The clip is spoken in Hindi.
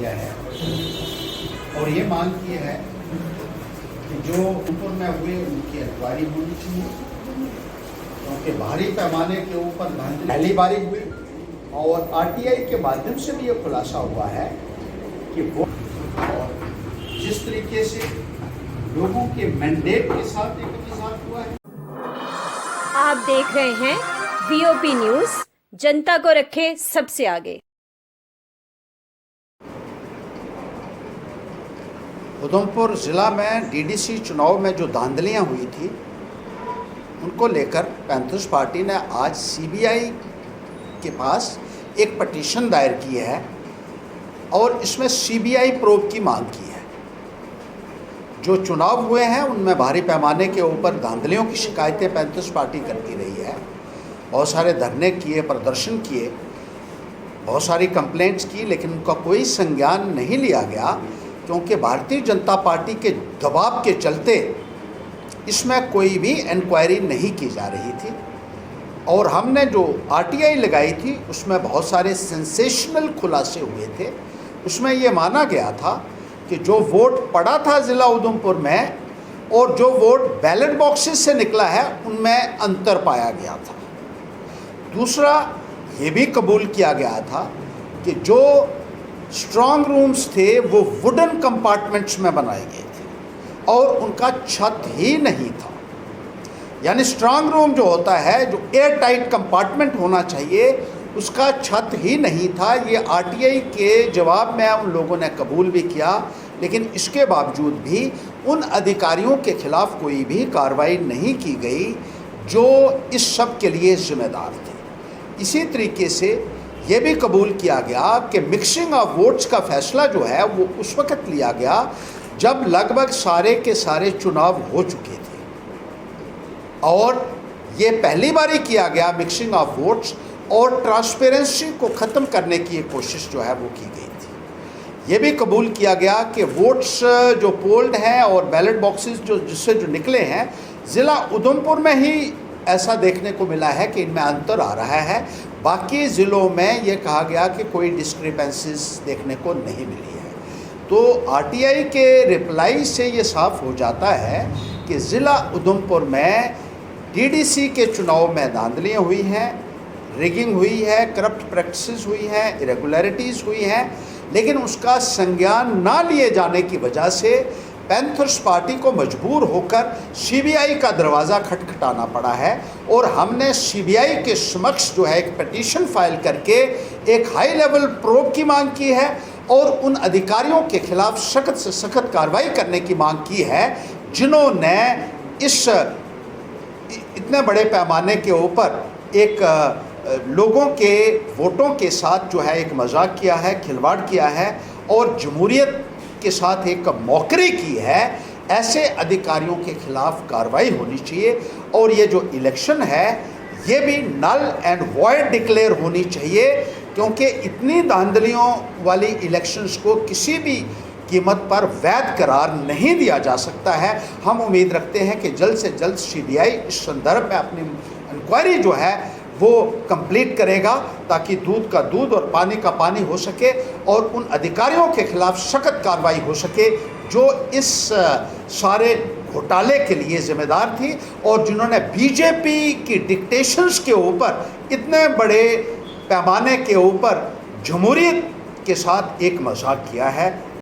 किया है और ये मांग की है कि जो ऊपर में हुए उनकी इंक्वायरी होनी चाहिए, क्योंकि भारी पैमाने के ऊपर पहली बारी हुई और आरटीआई के माध्यम से भी ये खुलासा हुआ है कि वो और जिस तरीके से लोगों के मैंडेट के साथ एक मजाक हुआ है। आप देख रहे हैं वीओपी न्यूज, जनता को रखे सबसे आगे। उधमपुर ज़िला में डीडीसी चुनाव में जो धांधलियां हुई थी उनको लेकर पैंथर्स पार्टी ने आज सीबीआई के पास एक पटिशन दायर की है और इसमें सीबीआई प्रोब की मांग की है। जो चुनाव हुए हैं उनमें भारी पैमाने के ऊपर धांधलियों की शिकायतें पैंथर्स पार्टी करती रही है। बहुत सारे धरने किए, प्रदर्शन किए, बहुत सारी कंप्लेंट्स की, लेकिन उनका कोई संज्ञान नहीं लिया गया क्योंकि भारतीय जनता पार्टी के दबाव के चलते इसमें कोई भी इंक्वायरी नहीं की जा रही थी। और हमने जो आरटीआई लगाई थी उसमें बहुत सारे सेंसेशनल खुलासे हुए थे। उसमें ये माना गया था कि जो वोट पड़ा था ज़िला उधमपुर में और जो वोट बैलेट बॉक्सेस से निकला है उनमें अंतर पाया गया था। दूसरा, ये भी कबूल किया गया था कि जो स्ट्रांग रूम्स थे वो वुडन कंपार्टमेंट्स में बनाए गए थे और उनका छत ही नहीं था। यानी स्ट्रांग रूम जो होता है, जो एयर टाइट कंपार्टमेंट होना चाहिए, उसका छत ही नहीं था। ये आरटीआई के जवाब में उन लोगों ने कबूल भी किया, लेकिन इसके बावजूद भी उन अधिकारियों के खिलाफ कोई भी कार्रवाई नहीं की गई जो इस सब के लिए जिम्मेदार थे। इसी तरीके से ये भी कबूल किया गया कि मिक्सिंग ऑफ वोट्स का फैसला जो है वो उस वक़्त लिया गया जब लगभग सारे के सारे चुनाव हो चुके थे और ये पहली बारी किया गया मिक्सिंग ऑफ वोट्स, और ट्रांसपेरेंसी को ख़त्म करने की एक कोशिश जो है वो की गई थी। ये भी कबूल किया गया कि वोट्स जो पोल्ड हैं और बैलेट बॉक्सेस जो निकले हैं, ज़िला उधमपुर में ही ऐसा देखने को मिला है कि इनमें अंतर आ रहा है। बाकी ज़िलों में ये कहा गया कि कोई डिस्क्रिपेंसीज देखने को नहीं मिली है। तो आरटीआई के रिप्लाई से ये साफ हो जाता है कि ज़िला उधमपुर में डीडीसी के चुनाव में धांधलियाँ हुई हैं, रिगिंग हुई है, करप्ट प्रैक्टिसेस हुई हैं, इरेगुलरिटीज़ हुई हैं, लेकिन उसका संज्ञान ना लिए जाने की वजह से पैंथर्स पार्टी को मजबूर होकर सीबीआई का दरवाज़ा खटखटाना पड़ा है। और हमने सीबीआई के समक्ष जो है एक पिटीशन फाइल करके एक हाई लेवल प्रोब की मांग की है और उन अधिकारियों के खिलाफ सख्त से सख्त कार्रवाई करने की मांग की है जिन्होंने इस इतने बड़े पैमाने के ऊपर एक लोगों के वोटों के साथ जो है एक मजाक किया है, खिलवाड़ किया है और जमहूरियत के साथ एक मौकरी की है। ऐसे अधिकारियों के खिलाफ कार्रवाई होनी चाहिए और ये जो इलेक्शन है ये भी नल एंड वॉइड डिक्लेयर होनी चाहिए, क्योंकि इतनी धांधलियों वाली इलेक्शंस को किसी भी कीमत पर वैध करार नहीं दिया जा सकता है। हम उम्मीद रखते हैं कि जल्द से जल्द सीबीआई इस संदर्भ में अपनी इंक्वायरी जो है वो कंप्लीट करेगा ताकि दूध का दूध और पानी का पानी हो सके और उन अधिकारियों के खिलाफ सख्त कार्रवाई हो सके जो इस सारे घोटाले के लिए जिम्मेदार थी और जिन्होंने बीजेपी की डिक्टेशंस के ऊपर इतने बड़े पैमाने के ऊपर जमहूरियत के साथ एक मजाक किया है।